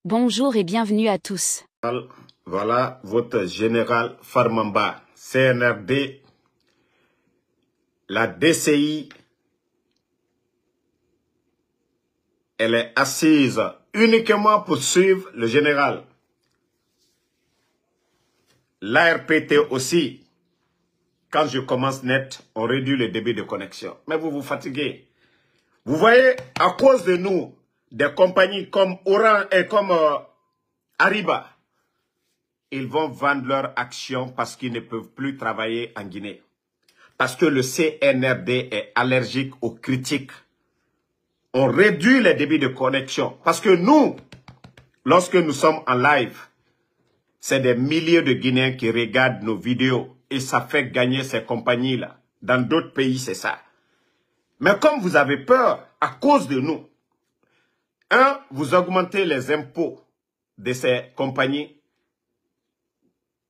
Bonjour et bienvenue à tous. Voilà votre général Farmamba, CNRD, la DCI, elle est assise uniquement pour suivre le général. L'ARPT aussi, quand je commence net, on réduit le débit de connexion. Mais vous vous fatiguez. Vous voyez, à cause de nous, des compagnies comme Orange et comme Ariba, ils vont vendre leurs actions parce qu'ils ne peuvent plus travailler en Guinée. Parce que le CNRD est allergique aux critiques. On réduit les débits de connexion. Parce que nous, lorsque nous sommes en live, c'est des milliers de Guinéens qui regardent nos vidéos. Et ça fait gagner ces compagnies-là. Dans d'autres pays, c'est ça. Mais comme vous avez peur, à cause de nous, vous augmentez les impôts de ces compagnies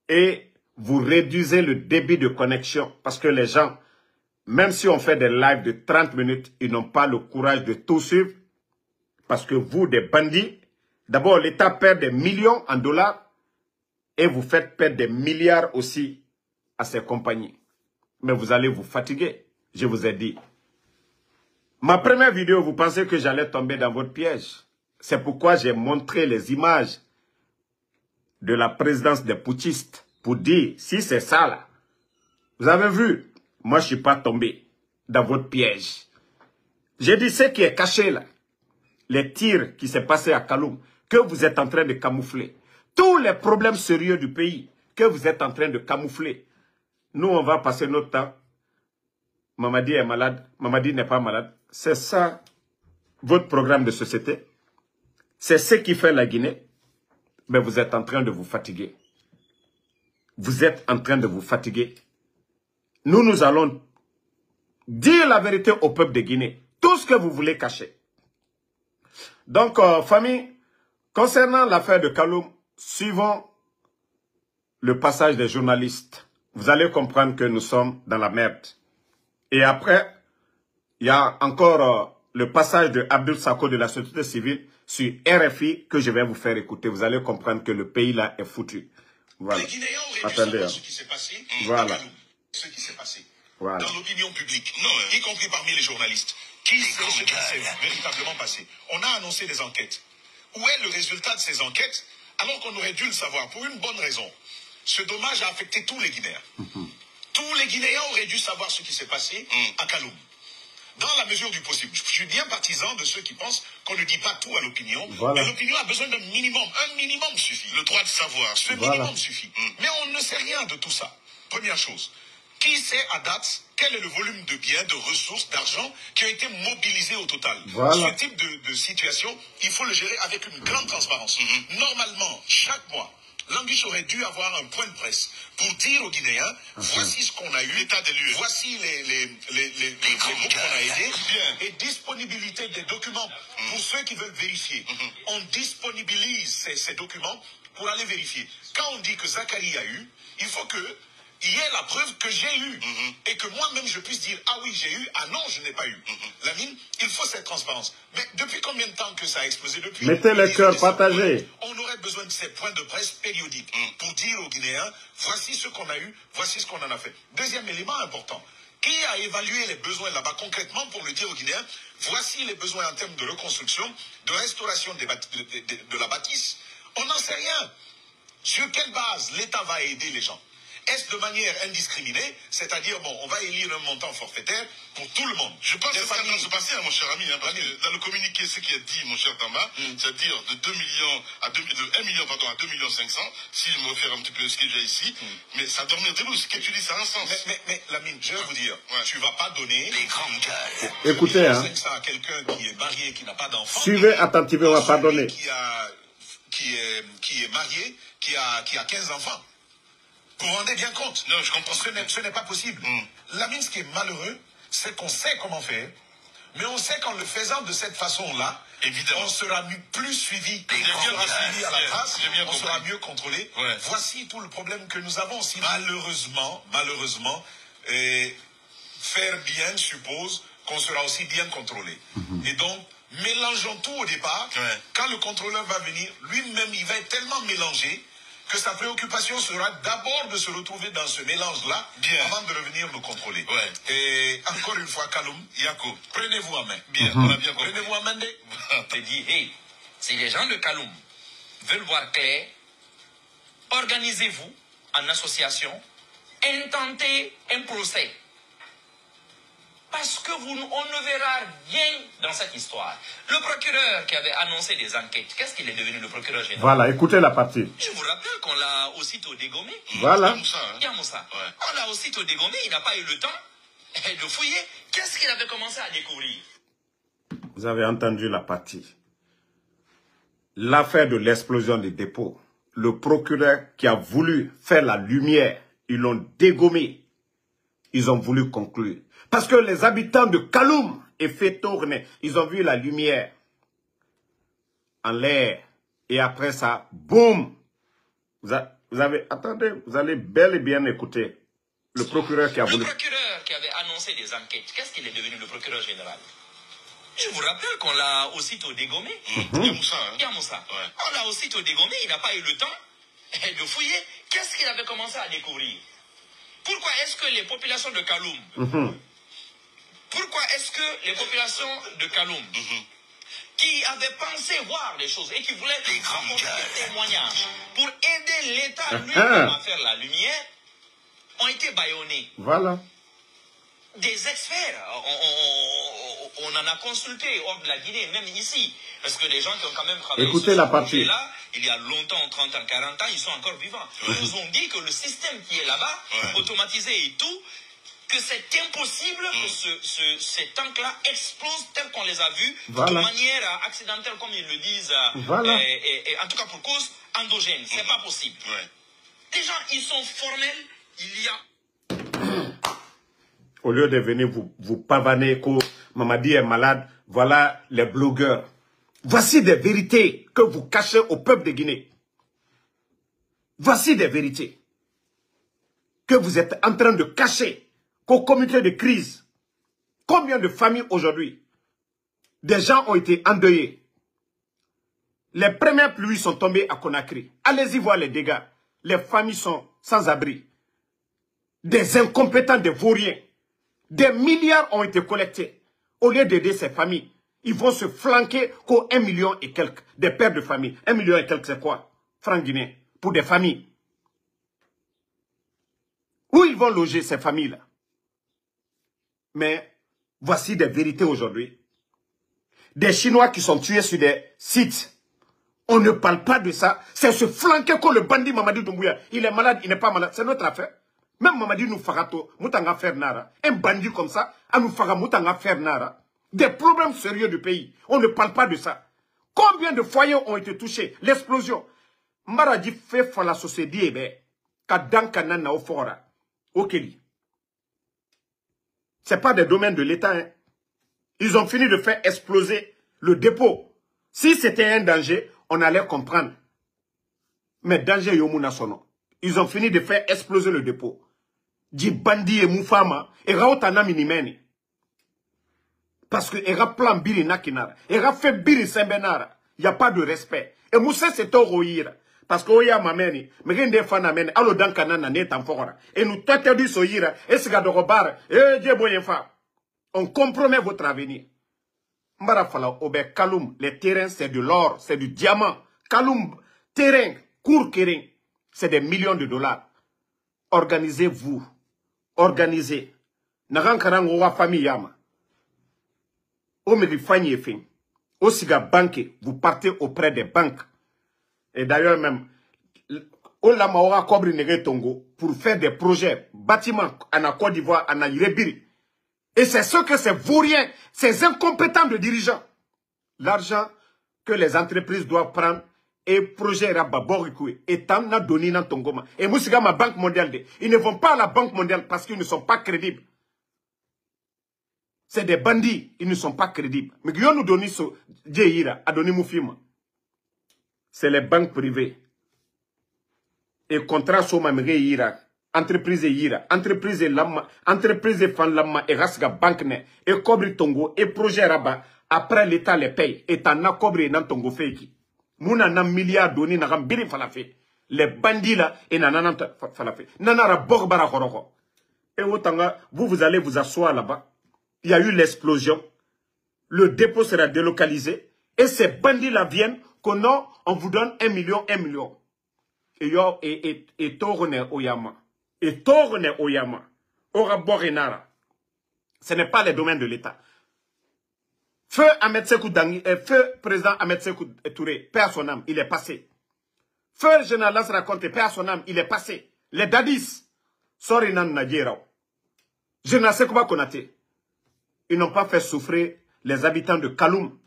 et vous réduisez le débit de connexion. Parce que les gens, même si on fait des lives de 30 minutes, ils n'ont pas le courage de tout suivre. Parce que vous, des bandits, d'abord l'État perd des millions en dollars et vous faites perdre des milliards aussi à ces compagnies. Mais vous allez vous fatiguer, je vous ai dit. Ma première vidéo, vous pensez que j'allais tomber dans votre piège. C'est pourquoi j'ai montré les images de la présidence des putschistes pour dire, si c'est ça là, vous avez vu, moi je ne suis pas tombé dans votre piège. J'ai dit ce qui est caché là, les tirs qui s'est passé à Kaloum, que vous êtes en train de camoufler. Tous les problèmes sérieux du pays, que vous êtes en train de camoufler. Nous, on va passer notre temps. Mamadi est malade, Mamadi n'est pas malade. C'est ça, votre programme de société. C'est ce qui fait la Guinée. Mais vous êtes en train de vous fatiguer. Vous êtes en train de vous fatiguer. Nous allons dire la vérité au peuple de Guinée. Tout ce que vous voulez cacher. Donc, famille, concernant l'affaire de Kaloum, suivons le passage des journalistes. Vous allez comprendre que nous sommes dans la merde. Et après, il y a encore le passage de Abdul Sako de la société civile sur RFI que je vais vous faire écouter. Vous allez comprendre que le pays là est foutu. Voilà. Les Guinéens auraient dû Attendez. savoir ce qui s'est passé. Voilà. Ce qui s'est passé. Voilà. Dans l'opinion publique, y compris parmi les journalistes. Qui sait ce qui s'est véritablement passé? On a annoncé des enquêtes. Où est le résultat de ces enquêtes alors qu'on aurait dû le savoir pour une bonne raison? Ce dommage a affecté tous les Guinéens. Tous les Guinéens auraient dû savoir ce qui s'est passé à Kaloum. Dans la mesure du possible. Je suis bien partisan de ceux qui pensent qu'on ne dit pas tout à l'opinion. Voilà. Mais l'opinion a besoin d'un minimum. Un minimum suffit. Le droit de savoir. Ce minimum suffit. Mais on ne sait rien de tout ça. Première chose. Qui sait à date quel est le volume de biens, de ressources, d'argent qui ont été mobilisés au total? Voilà. Ce type de situation, il faut le gérer avec une grande transparence. Normalement, chaque mois, Languiche aurait dû avoir un point de presse pour dire aux Guinéens, voici ce qu'on a eu, l'état des lieux, voici les groupes qu'on a aidés, et disponibilité des documents pour ceux qui veulent vérifier. On disponibilise ces documents pour aller vérifier. Quand on dit que Zachary a eu, il faut que il y ait la preuve que j'ai eu et que moi-même je puisse dire ah oui j'ai eu, ah non je n'ai pas eu. Lamine, il faut cette transparence. Mais depuis combien de temps que ça a explosé? Depuis mettez le cœur partagé. On aurait besoin de ces points de presse périodiques pour dire aux Guinéens voici ce qu'on a eu, voici ce qu'on en a fait. Deuxième élément important, qui a évalué les besoins là-bas concrètement pour le dire aux Guinéens voici les besoins en termes de reconstruction, de restauration de la bâtisse? On n'en sait rien. Sur quelle base l'État va aider les gens? Est-ce de manière indiscriminée, c'est-à-dire, bon, on va élire un montant forfaitaire pour tout le monde? Je pense que c'est ça qui va se passer, mon cher ami, parce que dans le communiqué, ce qui est dit, mon cher Tamba, c'est-à-dire de 2 millions à 2 millions à 2 millions 500, si je me réfère un petit peu à ce que j'ai ici, mais ça dormir debout, ce que tu dis, ça a un sens. Mais Lamine, je vais vous dire, tu vas pas donner les grandes gueules. Écoutez, hein. 500 à quelqu'un qui est marié, qui n'a pas d'enfant. Suivez attentivement, pardonnez. Qui est marié, qui a 15 enfants. Vous vous rendez bien compte? Non, je comprends. Ce n'est pas possible. Lamine, ce qui est malheureux, c'est qu'on sait comment faire, mais on sait qu'en le faisant de cette façon-là, évidemment, on sera plus suivi. On sera suivi à la trace, on sera mieux contrôlé. Ouais. Voici tout le problème que nous avons. Si malheureusement, faire bien suppose qu'on sera aussi bien contrôlé. Et donc, mélangeons tout au départ. Ouais. Quand le contrôleur va venir, lui-même, il va être tellement mélangé que sa préoccupation sera d'abord de se retrouver dans ce mélange-là avant de revenir nous contrôler. Ouais. Et encore une fois, Kaloum, Yako, prenez-vous en main. bien, on a bien compris. Prenez-vous en main. te dit, hey, si les gens de Kaloum veulent voir clair, organisez-vous en association, intentez un procès. Parce que on ne verra rien dans cette histoire. Le procureur qui avait annoncé des enquêtes, qu'est-ce qu'il est devenu le procureur général? Voilà, écoutez la partie. Je vous rappelle qu'on l'a aussitôt dégommé. Voilà. Yamoussa. Ouais. On l'a aussitôt dégommé, il n'a pas eu le temps de fouiller. Qu'est-ce qu'il avait commencé à découvrir? Vous avez entendu la partie. L'affaire de l'explosion des dépôts. Le procureur qui a voulu faire la lumière, ils l'ont dégommé. Ils ont voulu conclure. Parce que les habitants de Kaloum et Fétourne, ils ont vu la lumière en l'air. Et après ça, boum. Vous avez, attendez, vous allez bel et bien écouter le procureur qui a voulu. Le procureur qui avait annoncé des enquêtes, qu'est-ce qu'il est devenu le procureur général? Je vous rappelle qu'on l'a aussitôt dégommé. Yamoussa, hein. Yamoussa. Ouais. On l'a aussitôt dégommé, il n'a pas eu le temps de fouiller. Qu'est-ce qu'il avait commencé à découvrir? Pourquoi est-ce que les populations de Kaloum, pourquoi est-ce que les populations de Kaloum, qui avaient pensé voir les choses et qui voulaient apporter des témoignages pour aider l'État lui-même à faire la lumière, ont été bâillonnés? Voilà. Des experts, on en a consulté hors de la Guinée, même ici, parce que les gens qui ont quand même travaillé écoutez sur ce la partie. projet-là, il y a longtemps, 30 ans, 40 ans, ils sont encore vivants. Ils nous ont dit que le système qui est là-bas, automatisé et tout, que c'est impossible que ces tanks-là explosent tel qu'on les a vus, de manière accidentelle, comme ils le disent, et en tout cas pour cause endogène. C'est pas possible. Les gens, ils sont formels, il y a... Au lieu de venir vous pavaner que Mamadi est malade, voilà les blogueurs. Voici des vérités que vous cachez au peuple de Guinée. Voici des vérités que vous êtes en train de cacher qu'au comité de crise. Combien de familles aujourd'hui, des gens ont été endeuillés. Les premières pluies sont tombées à Conakry. Allez-y voir les dégâts. Les familles sont sans abri. Des incompétents, des vauriens. Des milliards ont été collectés. Au lieu d'aider ces familles, ils vont se flanquer qu'aux 1 million et quelques des pères de famille. 1 million et quelques, c'est quoi? Francs guinéens. Pour des familles. Où ils vont loger ces familles-là? Mais voici des vérités aujourd'hui. Des Chinois qui sont tués sur des sites. On ne parle pas de ça. C'est se flanquer comme le bandit Mamadi Doumbouya. Il est malade, il n'est pas malade. C'est notre affaire. Même Mamadi nous farato, moutanga faire nara. Un bandit comme ça, à nous fara moutanga faire nara. Des problèmes sérieux du pays. On ne parle pas de ça. Combien de foyers ont été touchés? L'explosion. Maradi fait la société, kadanka na ofora. Okeli. C'est pas des domaines de l'État. Hein. Ils ont fini de faire exploser le dépôt. Si c'était un danger, on allait comprendre. Mais danger yomuna sono. Ils ont fini de faire exploser le dépôt. Di bandi et moufama. Et raotana minimeni. Parce que era plan biri nakinara. Era fait biri sembenara. Il n'y a pas de respect. Et Moussa c'est toroïra. Parce que oya mameni. Mais rien de fanameni. Alo dankanana netan fora. Et nous tete du soyira. Et c'est gadorobar. Et djeboyenfa. On compromet votre avenir. Mbarafala obe Kaloum. Les terrains c'est de l'or. C'est du diamant. Kaloum. Terrain. Cour kering. C'est des millions de dollars. Organisez-vous. Organisez. Narankarang owa famille yama. Omeri fanyi efin. Osiga banque, vous partez auprès des banques. Et d'ailleurs même, Olama aura Kobri Nere Tongo pour faire des projets, bâtiments en Côte d'Ivoire, en Irebiri. Et c'est ce que ces vauriens, ces incompétents de dirigeants, l'argent que les entreprises doivent prendre et projet Rababorikoué, et tant n'a donné dans Tongoma. Et Moussiga, ma Banque mondiale, ils ne vont pas à la Banque mondiale parce qu'ils ne sont pas crédibles. C'est des bandits, ils ne sont pas crédibles. Mais qui nous donné ce Djeira, a donné Moufima. C'est les banques privées. Et contrat Soma Ira, entreprise Ira, entreprise Lama, entreprise Fan Lama, et Rasga Banque Ne, et Kobri Tongo, et projet Rabat, Après, l'État les paye. Et t'en as cobré dans ton gofeki. Mouna na milliards donné na gambiri falafé. Les bandits là, et nanana falafé. Nanara borbara horoko. Et autant, vous allez vous asseoir là-bas. Il y a eu l'explosion. Le dépôt sera délocalisé. Et ces bandits-là viennent qu'on a, on vous donne 1 million, 1 million. Et Torone Oyama. Et Torone Oyama. Ora Borenara. Ce n'est pas les domaines de l'État. Feu Ahmed Sékou Dangui, feu président Ahmed Sékou Touré, paix à son âme, il est passé. Feu général Lansana Conté, paix à son âme, il est passé. Les dadis, Sorinan Nadjerao. Général Sekouba Konaté. Ils n'ont pas fait souffrir les habitants de Kaloum.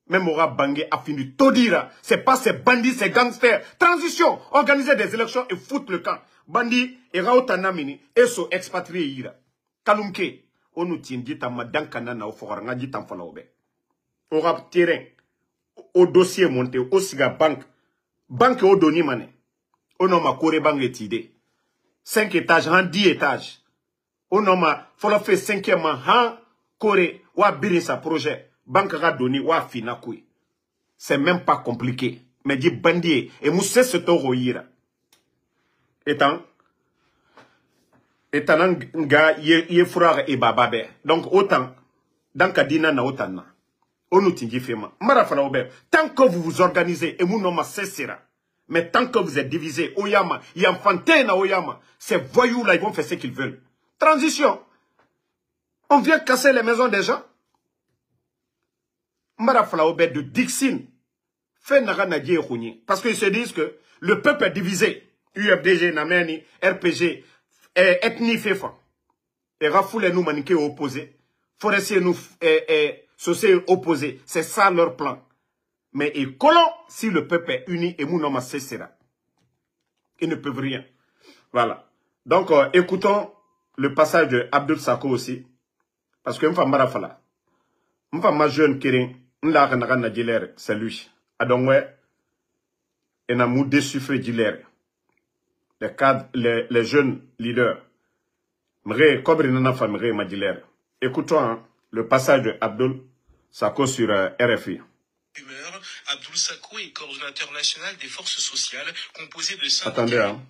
Même Ora Bangé a fini Todira. C'est pas ces bandits, ces gangsters. Transition, organiser des élections et foutre le camp. Bandits, et Raotanamini, et so expatriés ira. Kaloumke, on nous tient dit à Madan Kanana au Fora, n'a dit en Falaobe. Ora terrain, au dossier monté, au siga banque. Banque au doni mané. On a Kore Bank étidé. 5 étages, 10 étages. On a fait 5e an, Kore, ou a biré sa projet. Banque a donné, ou a fina koui. C'est même pas compliqué. Mais dit bandit, et moussé ce taureau ira. Étant, nga yé frère et bababe. Donc autant, dans Kadina na autant na. On nous tient différemment. Marafala Ober, tant que vous vous organisez, et mon nom cessera. Mais tant que vous êtes divisés, Oyama, Yamfanté na Oyama, ces voyous là, ils vont faire ce qu'ils veulent. Transition. On vient casser les maisons des gens. Marafala Ober de Dixin. Fait Nara Nadie et parce qu'ils se disent que le peuple est divisé. UFDG, Nameni, RPG, ethnie FEFA. Et Rafoul nous maniqués opposés. Forestier nous, société opposés. C'est ça leur plan. Mais ils colons si le peuple est uni et Mounoma cessera. Ils ne peuvent rien. Voilà. Donc, écoutons le passage de Abdul Sako aussi. Parce que m'fa marafala. M'fa ma jeune kirin. M'la kanakana dilere. C'est lui. Adongwe. Et n'a mou désuffré dilere. Les cadres, les jeunes leaders. M'ré, kobre nana famire ma dilere. Écoutons hein, le passage de Abdul Sako sur RFI. Abdul Sako est coordonnateur national des forces sociales composé de 5... Attendez, hein.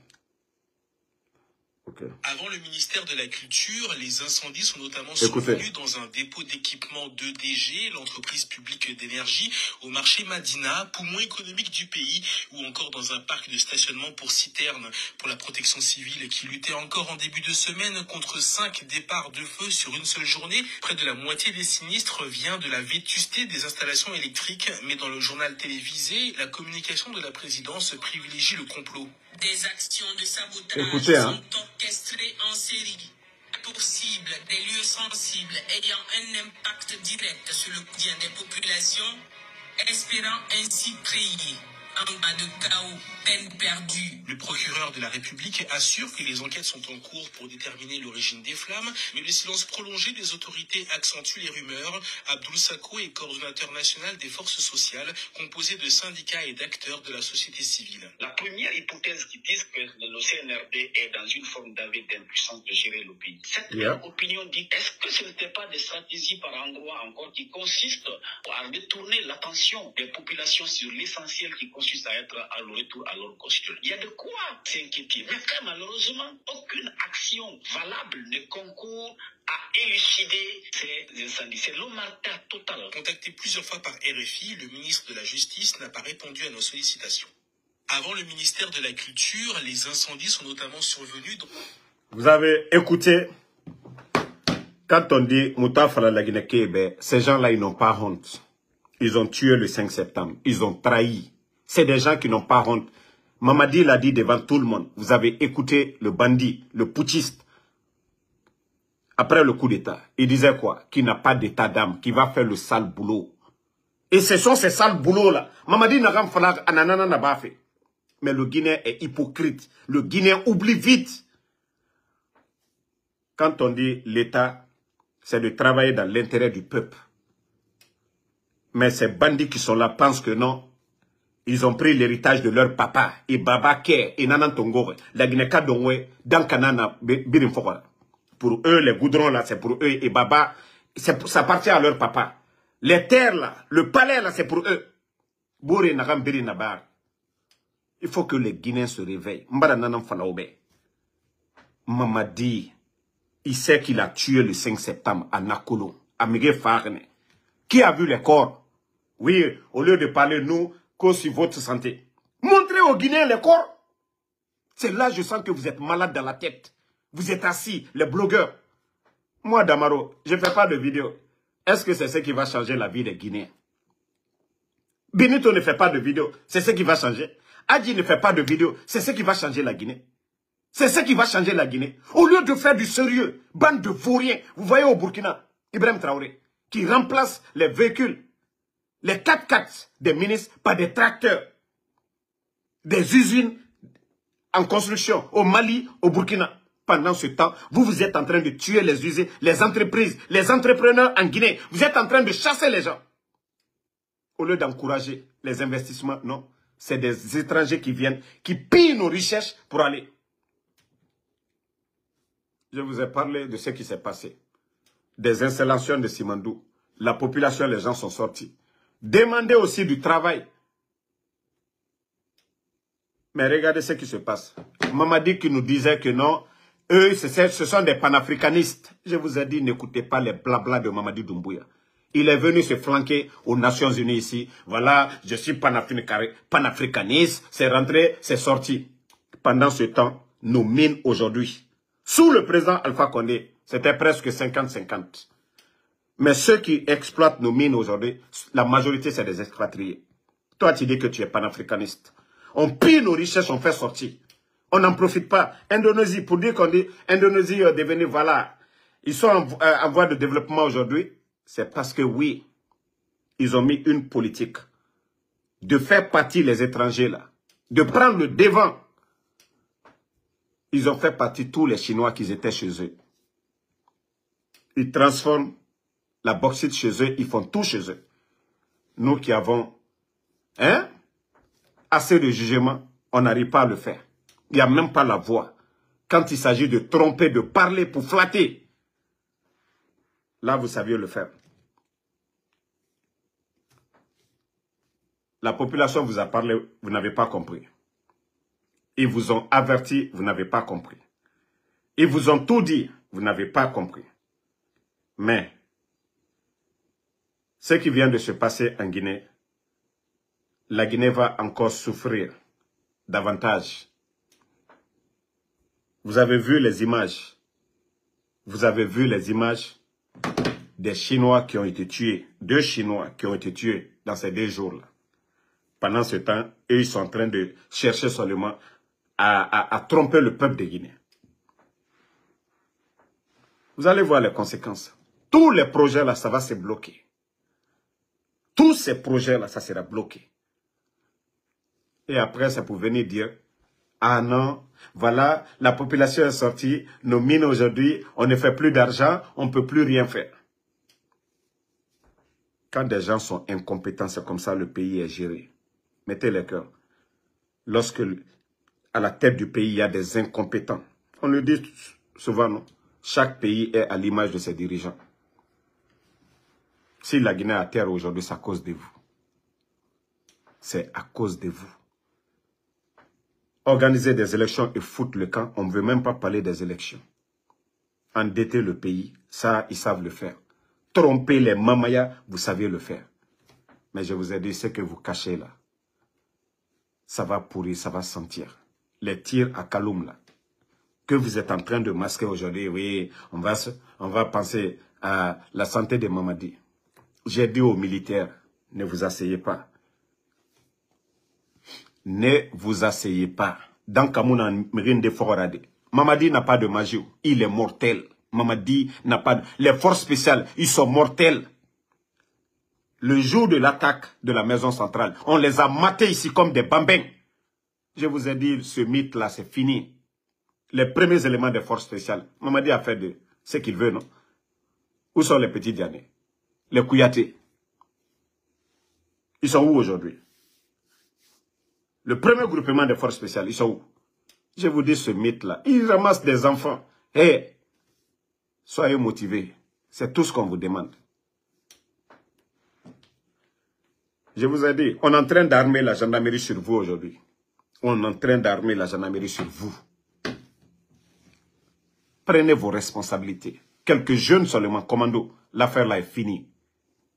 Okay. Avant le ministère de la Culture, les incendies sont notamment survenus dans un dépôt d'équipement 2DG, l'entreprise publique d'énergie, au marché Madina, poumon économique du pays, ou encore dans un parc de stationnement pour citernes pour la protection civile qui luttait encore en début de semaine contre 5 départs de feu sur une seule journée. Près de la moitié des sinistres vient de la vétusté des installations électriques, mais dans le journal télévisé, la communication de la présidence privilégie le complot. Des actions de sabotage sont orchestrées en série pour cible des lieux sensibles ayant un impact direct sur le quotidien des populations, espérant ainsi créer en cas de chaos, peine perdue. Le procureur de la République assure que les enquêtes sont en cours pour déterminer l'origine des flammes, mais le silence prolongé des autorités accentue les rumeurs. Abdul Sako est coordonnateur national des forces sociales, composé de syndicats et d'acteurs de la société civile. La première hypothèse qui dit que le CNRD est dans une forme d'impuissance de gérer le pays. Cette opinion dit, est-ce que ce n'était pas des stratégies par endroits encore qui consistent à détourner l'attention des populations sur l'essentiel qui consiste à être à le retour à l'ordre constitutionnel. Il y a de quoi s'inquiéter. Mais très malheureusement, aucune action valable ne concourt à élucider ces incendies. C'est l'omerta totale. Contacté plusieurs fois par RFI, le ministre de la Justice n'a pas répondu à nos sollicitations. Avant le ministère de la Culture, les incendies sont notamment survenus dans... Vous avez écouté, quand on dit Moutafala la Guinée-Kébé, ces gens-là, ils n'ont pas honte. Ils ont tué le 5 septembre. Ils ont trahi. C'est des gens qui n'ont pas honte. Mamadi l'a dit devant tout le monde. Vous avez écouté le bandit, le putschiste. Après le coup d'État, il disait quoi? Qu'il n'a pas d'état d'âme, qu'il va faire le sale boulot. Et ce sont ces sales boulots-là. Mamadi n'a pas fait ananana n'a pas fait. Mais le Guinéen est hypocrite. Le Guinéen oublie vite. Quand on dit l'État, c'est de travailler dans l'intérêt du peuple. Mais ces bandits qui sont là pensent que non. Ils ont pris l'héritage de leur papa. Et Baba Ker et Nanan Tongore. La Guinée-Ka Dongwe, dans Kanana, Birim Fokora. Pour eux, les goudrons là, c'est pour eux. Et Baba, ça appartient à leur papa. Les terres là, le palais là, c'est pour eux. Bouré Nagambiri Nabar. Il faut que les Guinéens se réveillent. Mbara Nanam Falaoube. Mamadi, il sait qu'il a tué le 5 septembre à Nakolo, à Miguel Farne. Qui a vu les corps? Oui, au lieu de parler nous, cause sur votre santé. Montrez aux Guinéens les corps. C'est là je sens que vous êtes malade dans la tête. Vous êtes assis, les blogueurs. Moi, Damaro, je ne fais pas de vidéo. Est-ce que c'est ce qui va changer la vie des Guinéens? Benito ne fait pas de vidéo, c'est ce qui va changer. Adji ne fait pas de vidéo, c'est ce qui va changer la Guinée. C'est ce qui va changer la Guinée. Au lieu de faire du sérieux, bande de vauriens, vous voyez au Burkina, Ibrahim Traoré, qui remplace les véhicules, les 4x4 des ministres par des tracteurs, des usines en construction au Mali, au Burkina. Pendant ce temps, vous êtes en train de tuer les usines, les entreprises, les entrepreneurs en Guinée. Vous êtes en train de chasser les gens. Au lieu d'encourager les investissements, non. C'est des étrangers qui viennent, qui pillent nos richesses pour aller. Je vous ai parlé de ce qui s'est passé. Des installations de Simandou. La population, les gens sont sortis. Demandez aussi du travail. Mais regardez ce qui se passe. Mamadi qui nous disait que non, eux, ce sont des panafricanistes. Je vous ai dit, n'écoutez pas les blabla de Mamadi Doumbouya. Il est venu se flanquer aux Nations Unies ici. Voilà, je suis panafricaniste. C'est rentré, c'est sorti. Pendant ce temps, nos mines aujourd'hui, sous le président Alpha Condé, c'était presque 50-50. Mais ceux qui exploitent nos mines aujourd'hui, la majorité, c'est des expatriés. Toi, tu dis que tu es panafricaniste. On pille nos richesses, on fait sortir. On n'en profite pas. Indonésie, pour dire qu'on dit Indonésie est devenue, voilà, ils sont en voie de développement aujourd'hui. C'est parce que oui, ils ont mis une politique de faire partie les étrangers là, de prendre le devant. Ils ont fait partie tous les Chinois qui étaient chez eux. Ils transforment la bauxite chez eux, ils font tout chez eux. Nous qui avons assez de jugement, on n'arrive pas à le faire. Il n'y a même pas la voix. Quand il s'agit de tromper, de parler pour flatter, là, vous saviez le faire. La population vous a parlé, vous n'avez pas compris. Ils vous ont averti, vous n'avez pas compris. Ils vous ont tout dit, vous n'avez pas compris. Mais, ce qui vient de se passer en Guinée, la Guinée va encore souffrir davantage. Vous avez vu les images. Vous avez vu les images des Chinois qui ont été tués. 2 Chinois qui ont été tués dans ces 2 jours-là. Pendant ce temps, eux, ils sont en train de chercher seulement à tromper le peuple de Guinée. Vous allez voir les conséquences. Tous les projets-là, ça va se bloquer. Tous ces projets-là, ça sera bloqué. Et après, ça peut venir dire, ah non, voilà, la population est sortie, nos mines aujourd'hui, on ne fait plus d'argent, on ne peut plus rien faire. Quand des gens sont incompétents, c'est comme ça, le pays est géré. Mettez les cœurs. Lorsque, à la tête du pays, il y a des incompétents. On le dit souvent, non? Chaque pays est à l'image de ses dirigeants. Si la Guinée est à terre aujourd'hui, c'est à cause de vous. C'est à cause de vous. Organiser des élections et foutre le camp, on ne veut même pas parler des élections. Endetter le pays, ça, ils savent le faire. Tromper les mamayas, vous savez le faire. Mais je vous ai dit, ce que vous cachez là, ça va pourrir, ça va sentir. Les tirs à Kaloum là, que vous êtes en train de masquer aujourd'hui, oui, on va penser à la santé de Mamadi. J'ai dit aux militaires, ne vous asseyez pas. Ne vous asseyez pas. Dans Kamouna, Mérinde Forade, Mamadi n'a pas de magie. Il est mortel. Mamadi n'a pas de... Les forces spéciales, ils sont mortels. Le jour de l'attaque de la maison centrale, on les a matés ici comme des bambins. Je vous ai dit, ce mythe-là, c'est fini. Les premiers éléments des forces spéciales, Mamadi a fait de ce qu'il veut, non? Où sont les petits Dianés? Les Kouyaté? Ils sont où aujourd'hui? Le premier groupement des forces spéciales, ils sont où? Je vous dis ce mythe-là. Ils ramassent des enfants. Hé, soyez motivés. C'est tout ce qu'on vous demande. Je vous ai dit, on est en train d'armer la gendarmerie sur vous aujourd'hui. On est en train d'armer la gendarmerie sur vous. Prenez vos responsabilités. Quelques jeunes seulement, commando, l'affaire là est finie.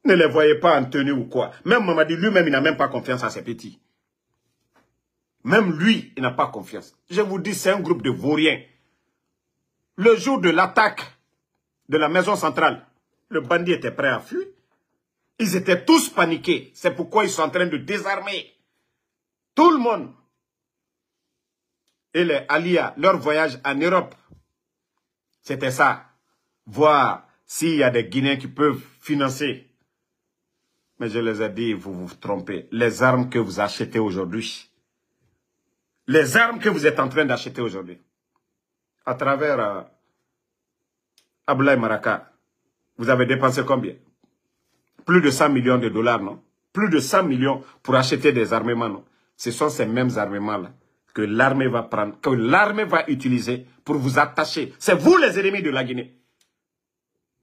Ne les voyez pas en tenue ou quoi. Même Mamadi lui-même, il n'a même pas confiance à ses petits. Même lui, il n'a pas confiance. Je vous dis, c'est un groupe de vauriens. Le jour de l'attaque de la maison centrale, le bandit était prêt à fuir. Ils étaient tous paniqués. C'est pourquoi ils sont en train de désarmer tout le monde. Et les Alia, leur voyage en Europe, c'était ça. Voir s'il y a des Guinéens qui peuvent financer. Mais je les ai dit, vous vous trompez. Les armes que vous achetez aujourd'hui, les armes que vous êtes en train d'acheter aujourd'hui, à travers Abdoulaye Maraka, vous avez dépensé combien? Plus de 100 millions de dollars, non? Plus de 100 millions pour acheter des armements, non? Ce sont ces mêmes armements-là que l'armée va prendre, que l'armée va utiliser pour vous attacher. C'est vous les ennemis de la Guinée.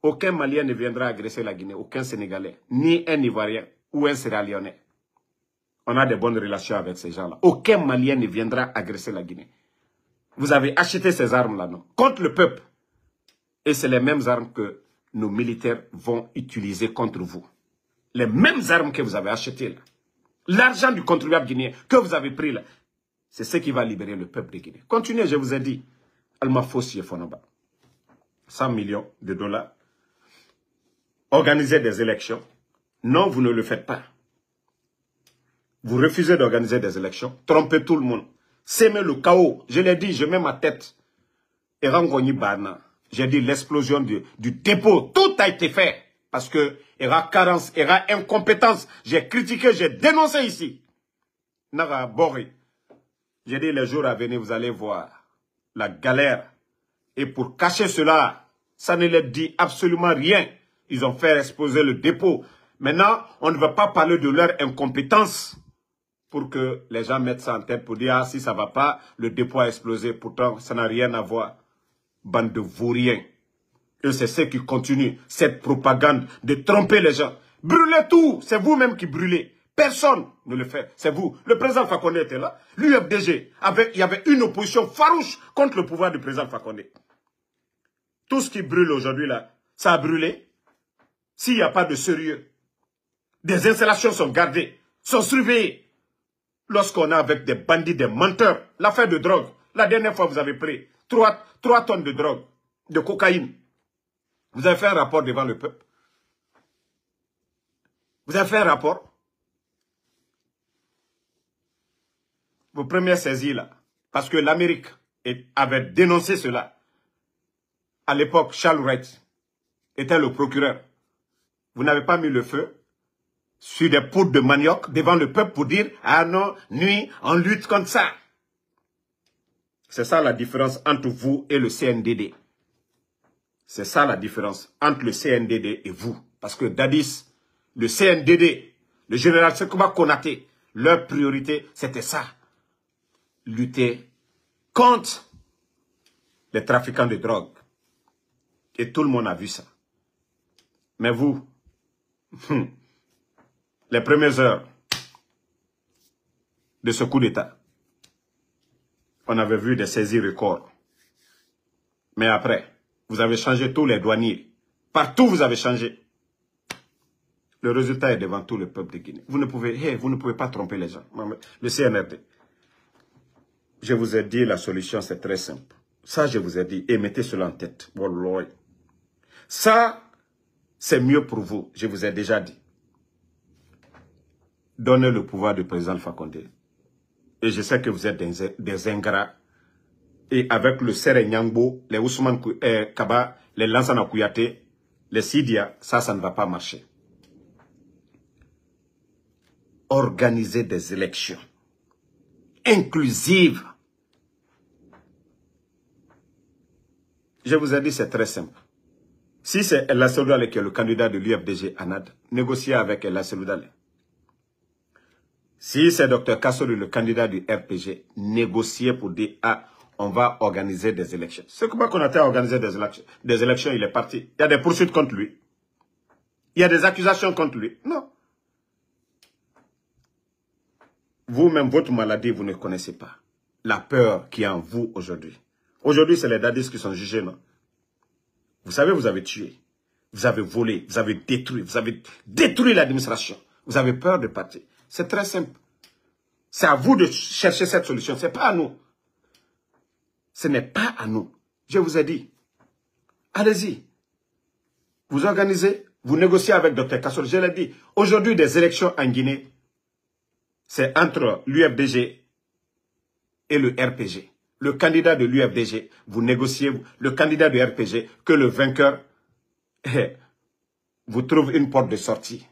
Aucun Malien ne viendra agresser la Guinée, aucun Sénégalais, ni un Ivoirien ou un Sierra Leonais. On a de bonnes relations avec ces gens-là. Aucun Malien ne viendra agresser la Guinée. Vous avez acheté ces armes-là, non? Contre le peuple. Et c'est les mêmes armes que nos militaires vont utiliser contre vous. Les mêmes armes que vous avez achetées là. L'argent du contribuable guinéen que vous avez pris là. C'est ce qui va libérer le peuple de Guinée. Continuez, je vous ai dit. Alma Fossi et Fonoba. 100 millions de dollars. Organisez des élections. Non, vous ne le faites pas. Vous refusez d'organiser des élections. Trompez tout le monde. Sémez le chaos. Je l'ai dit, je mets ma tête. Et Rangoni Bana. J'ai dit l'explosion du dépôt. Tout a été fait. Parce que il y aura carence, il y aura incompétence. J'ai critiqué, j'ai dénoncé ici. Naga Bori. J'ai dit les jours à venir, vous allez voir la galère. Et pour cacher cela, ça ne leur dit absolument rien. Ils ont fait exploser le dépôt. Maintenant, on ne va pas parler de leur incompétence pour que les gens mettent ça en tête pour dire, ah, si ça ne va pas, le dépôt a explosé. Pourtant, ça n'a rien à voir. Bande de vauriens. Et c'est ceux qui continuent cette propagande de tromper les gens. Brûlez tout, c'est vous-même qui brûlez. Personne ne le fait, c'est vous. Le président Fakonde était là. L'UFDG, il y avait une opposition farouche contre le pouvoir du président Fakonde. Tout ce qui brûle aujourd'hui là, ça a brûlé. S'il n'y a pas de sérieux, des installations sont gardées, sont surveillées. Lorsqu'on a avec des bandits, des menteurs, l'affaire de drogue, la dernière fois vous avez pris 3 tonnes de drogue, de cocaïne. Vous avez fait un rapport devant le peuple. Vous avez fait un rapport. Vos premières saisies là, parce que l'Amérique avait dénoncé cela. À l'époque, Charles Wright était le procureur. Vous n'avez pas mis le feu sur des poudres de manioc devant le peuple pour dire « Ah non, nuit, on lutte contre ça ». C'est ça la différence entre vous et le CNDD. C'est ça la différence entre le CNDD et vous. Parce que Dadis, le CNDD, le général Sekouba Konaté, leur priorité, c'était ça. Lutter contre les trafiquants de drogue. Et tout le monde a vu ça. Mais vous, les premières heures de ce coup d'État, on avait vu des saisies records. Mais après, vous avez changé tous les douaniers. Partout, vous avez changé. Le résultat est devant tout le peuple de Guinée. Vous ne pouvez pas tromper les gens. Le CNRD. Je vous ai dit, la solution, c'est très simple. Ça, je vous ai dit. Et mettez cela en tête. Wallah. Ça, c'est mieux pour vous. Je vous ai déjà dit. Donnez le pouvoir du président Fakonde. Et je sais que vous êtes des ingrats. Et avec le Sere Nyangbo, les Ousmane Kaba, les Lansana Kouyaté, les Sidia, ça ne va pas marcher. Organisez des élections inclusives. Je vous ai dit, c'est très simple. Si c'est El Seloudale qui est le candidat de l'UFDG ANAD, négociez avec El Seloudale. Si c'est Dr Kassori, le candidat du RPG, négociez pour dire, ah, on va organiser des élections. C'est comment qu'on a organisé des élections, il est parti. Il y a des poursuites contre lui. Il y a des accusations contre lui. Non. Vous-même, votre maladie, vous ne connaissez pas. La peur qui est en vous aujourd'hui. Aujourd'hui, c'est les dadis qui sont jugés, non? Vous savez, vous avez tué. Vous avez volé. Vous avez détruit l'administration. Vous avez peur de partir. C'est très simple. C'est à vous de chercher cette solution. Ce n'est pas à nous. Ce n'est pas à nous. Je vous ai dit. Allez-y. Vous organisez, vous négociez avec Dr Kassol. Je l'ai dit. Aujourd'hui, des élections en Guinée, c'est entre l'UFDG et le RPG. Le candidat de l'UFDG, vous négociez, le candidat du RPG, que le vainqueur vous trouve une porte de sortie.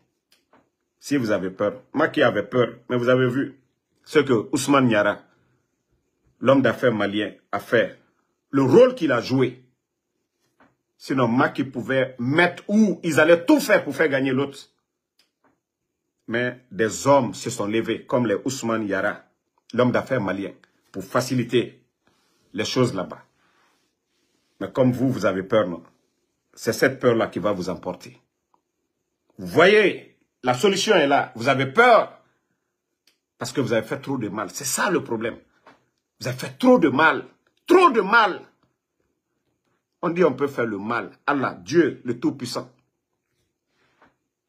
Si vous avez peur. Moi qui avais peur, mais vous avez vu ce que Ousmane Niara, l'homme d'affaires malien, a fait. Le rôle qu'il a joué. Sinon, Macky pouvait mettre où ils allaient tout faire pour faire gagner l'autre. Mais des hommes se sont levés, comme les Ousmane Yara, l'homme d'affaires malien, pour faciliter les choses là-bas. Mais comme vous, vous avez peur, non? C'est cette peur-là qui va vous emporter. Vous voyez, la solution est là. Vous avez peur parce que vous avez fait trop de mal. C'est ça le problème. Vous avez fait trop de mal. Trop de mal. On dit on peut faire le mal. Allah, Dieu, le Tout-Puissant.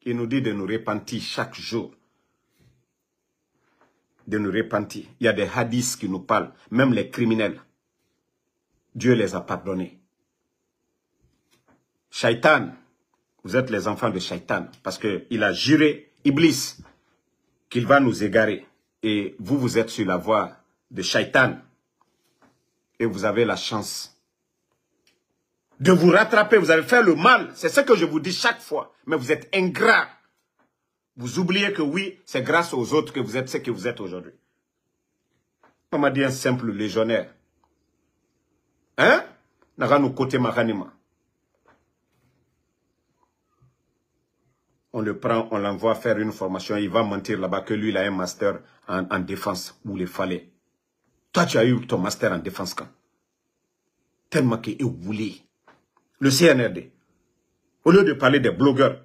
Il nous dit de nous repentir chaque jour. De nous repentir. Il y a des hadiths qui nous parlent. Même les criminels. Dieu les a pardonnés. Shaitan. Vous êtes les enfants de Shaitan. Parce qu'il a juré, Iblis, qu'il va nous égarer. Et vous, vous êtes sur la voie de Shaitan. Et vous avez la chance de vous rattraper. Vous avez fait le mal. C'est ce que je vous dis chaque fois. Mais vous êtes ingrats. Vous oubliez que oui, c'est grâce aux autres que vous êtes ce que vous êtes aujourd'hui. On m'a dit un simple légionnaire. Hein? Nagano côté Maranima. On le prend, on l'envoie faire une formation. Il va mentir là-bas que lui, il a un master en défense où il fallait. Toi, tu as eu ton master en défense quand? Tellement qu'il est voulu. Le CNRD, au lieu de parler des blogueurs,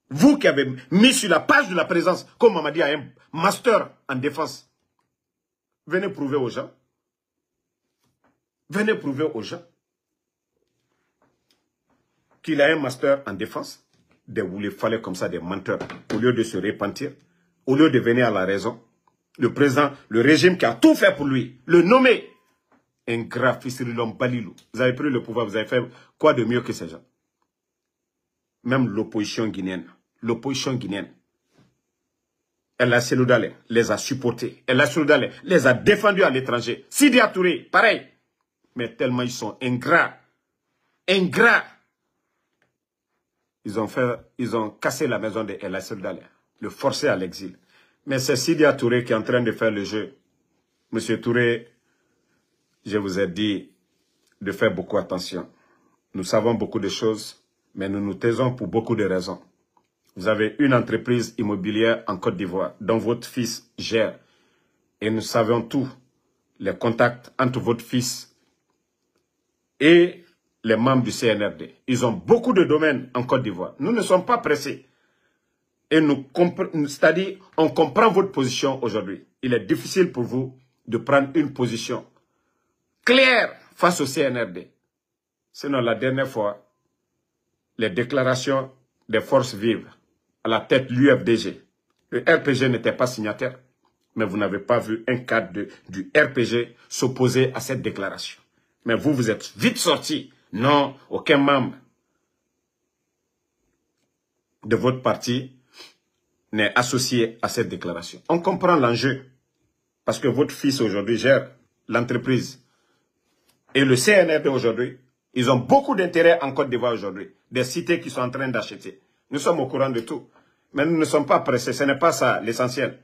vous qui avez mis sur la page de la présence, comme Mamadi a un master en défense, venez prouver aux gens. Venez prouver aux gens qu'il a un master en défense. Vous les fallait comme ça des menteurs. Au lieu de se repentir, au lieu de venir à la raison, le président, le régime qui a tout fait pour lui, le nommer. Ingrat, Fissirulom, Balilou. Vous avez pris le pouvoir, vous avez fait quoi de mieux que ces gens? Même l'opposition guinéenne. L'opposition guinéenne. El Hadji Dallé les a supportés. El Hadji Dallé les a défendus à l'étranger. Sidya Touré, pareil. Mais tellement ils sont ingrats. Ingrats. Ils ont cassé la maison de El Hadji Dallé. Le forcer à l'exil. Mais c'est Sidya Touré qui est en train de faire le jeu. Monsieur Touré, je vous ai dit de faire beaucoup attention. Nous savons beaucoup de choses, mais nous nous taisons pour beaucoup de raisons. Vous avez une entreprise immobilière en Côte d'Ivoire dont votre fils gère. Et nous savons tous les contacts entre votre fils et les membres du CNRD. Ils ont beaucoup de domaines en Côte d'Ivoire. Nous ne sommes pas pressés. Et c'est-à-dire, on comprend votre position aujourd'hui. Il est difficile pour vous de prendre une position claire face au CNRD. Sinon, la dernière fois, les déclarations des forces vives à la tête de l'UFDG, le RPG n'était pas signataire, mais vous n'avez pas vu un cadre du RPG s'opposer à cette déclaration. Mais vous, vous êtes vite sortis. Non, aucun membre de votre parti n'est associé à cette déclaration. On comprend l'enjeu, parce que votre fils aujourd'hui gère l'entreprise. Et le CNRD aujourd'hui, ils ont beaucoup d'intérêt en Côte d'Ivoire aujourd'hui. Des cités qui sont en train d'acheter. Nous sommes au courant de tout. Mais nous ne sommes pas pressés. Ce n'est pas ça l'essentiel.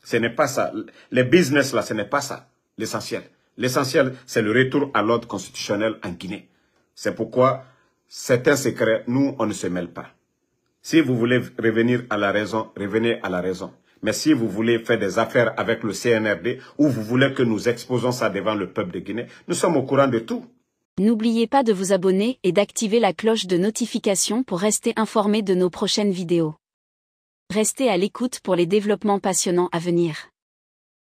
Ce n'est pas ça. Les business là, ce n'est pas ça l'essentiel. L'essentiel, c'est le retour à l'ordre constitutionnel en Guinée. C'est pourquoi certains secrets, nous, on ne se mêle pas. Si vous voulez revenir à la raison, revenez à la raison. Mais si vous voulez faire des affaires avec le CNRD ou vous voulez que nous exposons ça devant le peuple de Guinée, nous sommes au courant de tout. N'oubliez pas de vous abonner et d'activer la cloche de notification pour rester informé de nos prochaines vidéos. Restez à l'écoute pour les développements passionnants à venir.